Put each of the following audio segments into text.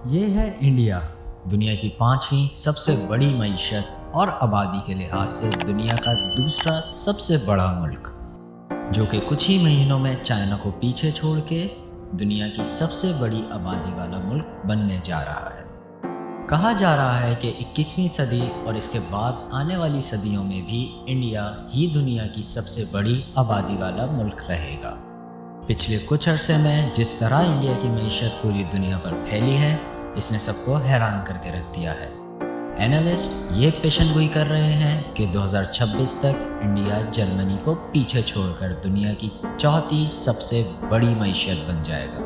یہ ہے انڈیا، دنیا کی 5ویں سب سے بڑی معیشت اور آبادی کے لحاظ سے دنیا کا دوسرا سب سے بڑا ملک، جو کہ کچھ ہی مہینوں میں چائنا کو پیچھے چھوڑ کے دنیا کی سب سے بڑی آبادی والا ملک بننے جا رہا ہے۔ کہا جا رہا ہے کہ 21ویں صدی اور اس کے بعد آنے والی صدیوں میں بھی انڈیا ہی دنیا کی سب سے بڑی آبادی والا ملک رہے گا۔ پچھلے کچھ عرصے میں جس طرح انڈیا کی معیشت پوری دنیا پر پھیلی ہے، اس نے سب کو حیران کر کے رکھ دیا ہے۔ اینالسٹ یہ پیشن گوئی کر رہے ہیں کہ 2026 تک انڈیا جرمنی کو پیچھے چھوڑ کر دنیا کی چوتھی سب سے بڑی معیشت بن جائے گا۔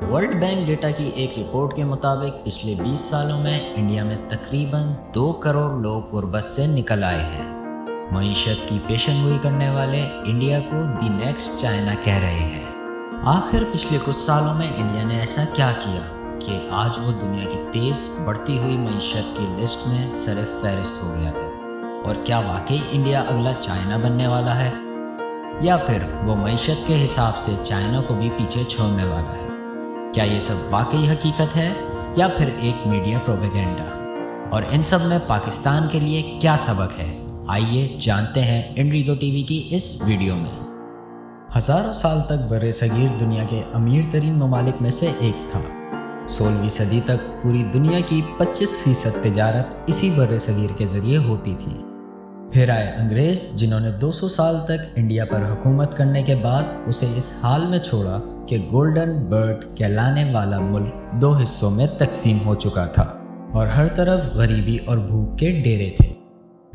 ورلڈ بینک ڈیٹا کی ایک رپورٹ کے مطابق پچھلے 20 سالوں میں انڈیا میں تقریباً 2 کروڑ لوگ غربت سے نکل آئے ہیں۔ معیشت کی پیشن گوئی کرنے والے انڈیا کو دی نیکسٹ چائنا کہہ رہے ہیں۔ آخر پچھلے کچھ سالوں میں انڈیا نے ایسا کیا کیا کہ آج وہ دنیا کی تیز بڑھتی ہوئی معیشت کی لسٹ میں سر فہرست ہو گیا ہے؟ اور کیا واقعی انڈیا اگلا چائنا بننے والا ہے، یا پھر وہ معیشت کے حساب سے چائنا کو بھی پیچھے چھوڑنے والا ہے؟ کیا یہ سب واقعی حقیقت ہے یا پھر ایک میڈیا پروپیگنڈا؟ اور ان سب میں پاکستان کے لیے کیا سبق ہے؟ آئیے جانتے ہیں انڈیگو ٹی وی کی اس ویڈیو میں۔ ہزاروں سال تک بر صغیر دنیا کے امیر ترین ممالک میں سے ایک تھا۔ 16ویں صدی تک پوری دنیا کی 25% تجارت اسی بر صغیر کے ذریعے ہوتی تھی۔ پھر آئے انگریز، جنہوں نے 200 سال تک انڈیا پر حکومت کرنے کے بعد اسے اس حال میں چھوڑا کہ گولڈن برڈ کہلانے والا ملک 2 حصوں میں تقسیم ہو چکا تھا اور ہر طرف غریبی اور بھوک کے ڈیرے تھے۔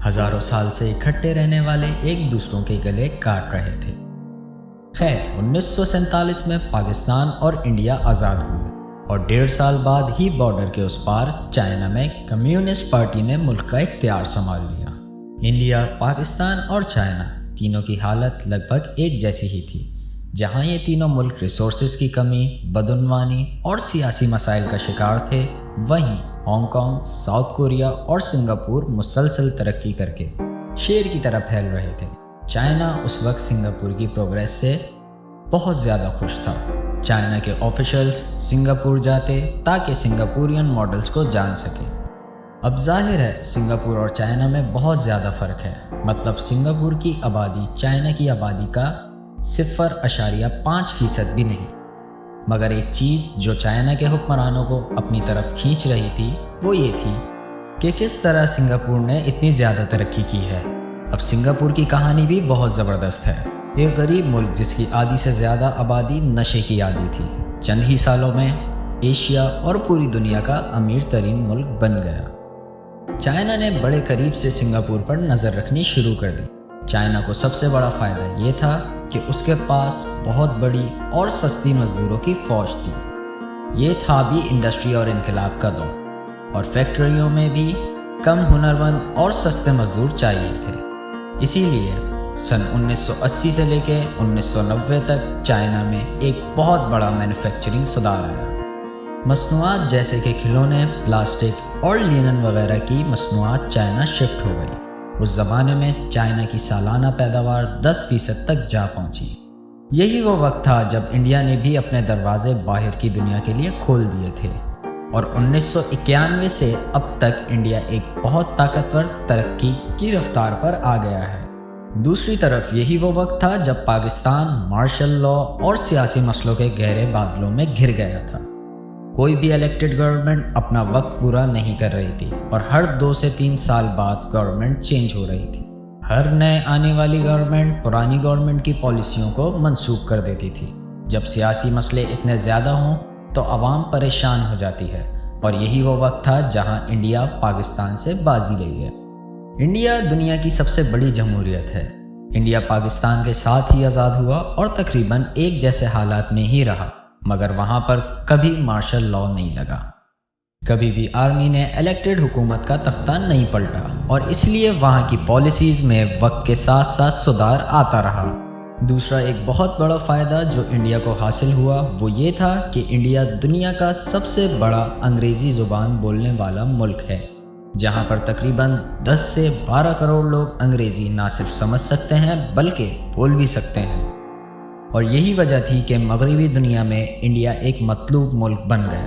ہزاروں سال سے اکٹھے رہنے والے ایک دوسروں کے گلے کاٹ رہے تھے۔ خیر، 1947 میں پاکستان اور انڈیا آزاد ہوئے اور 1.5 سال بعد ہی بارڈر کے اس پار چائنا میں کمیونسٹ پارٹی نے ملک کا اختیار سنبھال لیا۔ انڈیا، پاکستان اور چائنا تینوں کی حالت لگ بھگ ایک جیسی ہی تھی۔ جہاں یہ تینوں ملک ریسورسز کی کمی، بدعنوانی اور سیاسی مسائل کا شکار تھے، وہیں ہانگ کانگ، ساؤتھ کوریا اور سنگاپور مسلسل ترقی کر کے شیر کی طرح پھیل رہے تھے۔ چائنا اس وقت سنگاپور کی پروگریس سے بہت زیادہ خوش تھا۔ چائنا کے آفیشلز سنگاپور جاتے تاکہ سنگاپورین ماڈلز کو جان سکیں۔ اب ظاہر ہے سنگاپور اور چائنا میں بہت زیادہ فرق ہے، مطلب سنگاپور کی آبادی چائنا کی آبادی کا 0.5% بھی نہیں۔ مگر ایک چیز جو چائنا کے حکمرانوں کو اپنی طرف کھینچ رہی تھی وہ یہ تھی کہ کس طرح سنگاپور نے اتنی زیادہ ترقی کی ہے۔ اب سنگاپور کی کہانی بھی بہت زبردست ہے۔ ایک غریب ملک جس کی آدھی سے زیادہ آبادی نشے کی عادی تھی، چند ہی سالوں میں ایشیا اور پوری دنیا کا امیر ترین ملک بن گیا۔ چائنا نے بڑے قریب سے سنگاپور پر نظر رکھنی شروع کر دی۔ چائنا کو سب سے بڑا فائدہ یہ تھا کہ اس کے پاس بہت بڑی اور سستی مزدوروں کی فوج تھی۔ یہ تھا بھی انڈسٹری اور انقلاب کا دور، اور فیکٹریوں میں بھی کم ہنرمند اور سستے مزدور چاہیے تھے۔ اسی لیے سن 1980 سے لے کے 1990 تک چائنا میں ایک بہت بڑا مینوفیکچرنگ سدھار آیا۔ مصنوعات جیسے کہ کھلونے، پلاسٹک اور لینن وغیرہ کی مصنوعات چائنا شفٹ ہو گئی۔ اس زمانے میں چائنا کی سالانہ پیداوار 10% تک جا پہنچی۔ یہی وہ وقت تھا جب انڈیا نے بھی اپنے دروازے باہر کی دنیا کے لیے کھول دیے تھے، اور 1991 سے اب تک انڈیا ایک بہت طاقتور ترقی کی رفتار پر آ گیا ہے۔ دوسری طرف یہی وہ وقت تھا جب پاکستان مارشل لاء اور سیاسی مسئلوں کے گہرے بادلوں میں گھر گیا تھا۔ کوئی بھی الیکٹڈ گورنمنٹ اپنا وقت پورا نہیں کر رہی تھی، اور ہر 2 سے 3 سال بعد گورنمنٹ چینج ہو رہی تھی۔ ہر نئے آنے والی گورنمنٹ پرانی گورنمنٹ کی پالیسیوں کو منسوخ کر دیتی تھی۔ جب سیاسی مسئلے اتنے زیادہ ہوں تو عوام پریشان ہو جاتی ہے، اور یہی وہ وقت تھا جہاں انڈیا پاکستان سے بازی لے گیا۔ انڈیا دنیا کی سب سے بڑی جمہوریت ہے۔ انڈیا پاکستان کے ساتھ ہی آزاد ہوا اور تقریباً ایک جیسے حالات میں ہی رہا، مگر وہاں پر کبھی مارشل لاء نہیں لگا، کبھی بھی آرمی نے الیکٹڈ حکومت کا تختہ نہیں پلٹا، اور اس لیے وہاں کی پالیسیز میں وقت کے ساتھ ساتھ سدھار آتا رہا۔ دوسرا ایک بہت بڑا فائدہ جو انڈیا کو حاصل ہوا وہ یہ تھا کہ انڈیا دنیا کا سب سے بڑا انگریزی زبان بولنے والا ملک ہے، جہاں پر تقریباً 10 سے 12 کروڑ لوگ انگریزی نہ صرف سمجھ سکتے ہیں بلکہ بول بھی سکتے ہیں۔ اور یہی وجہ تھی کہ مغربی دنیا میں انڈیا ایک مطلوب ملک بن گیا۔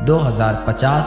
2050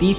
30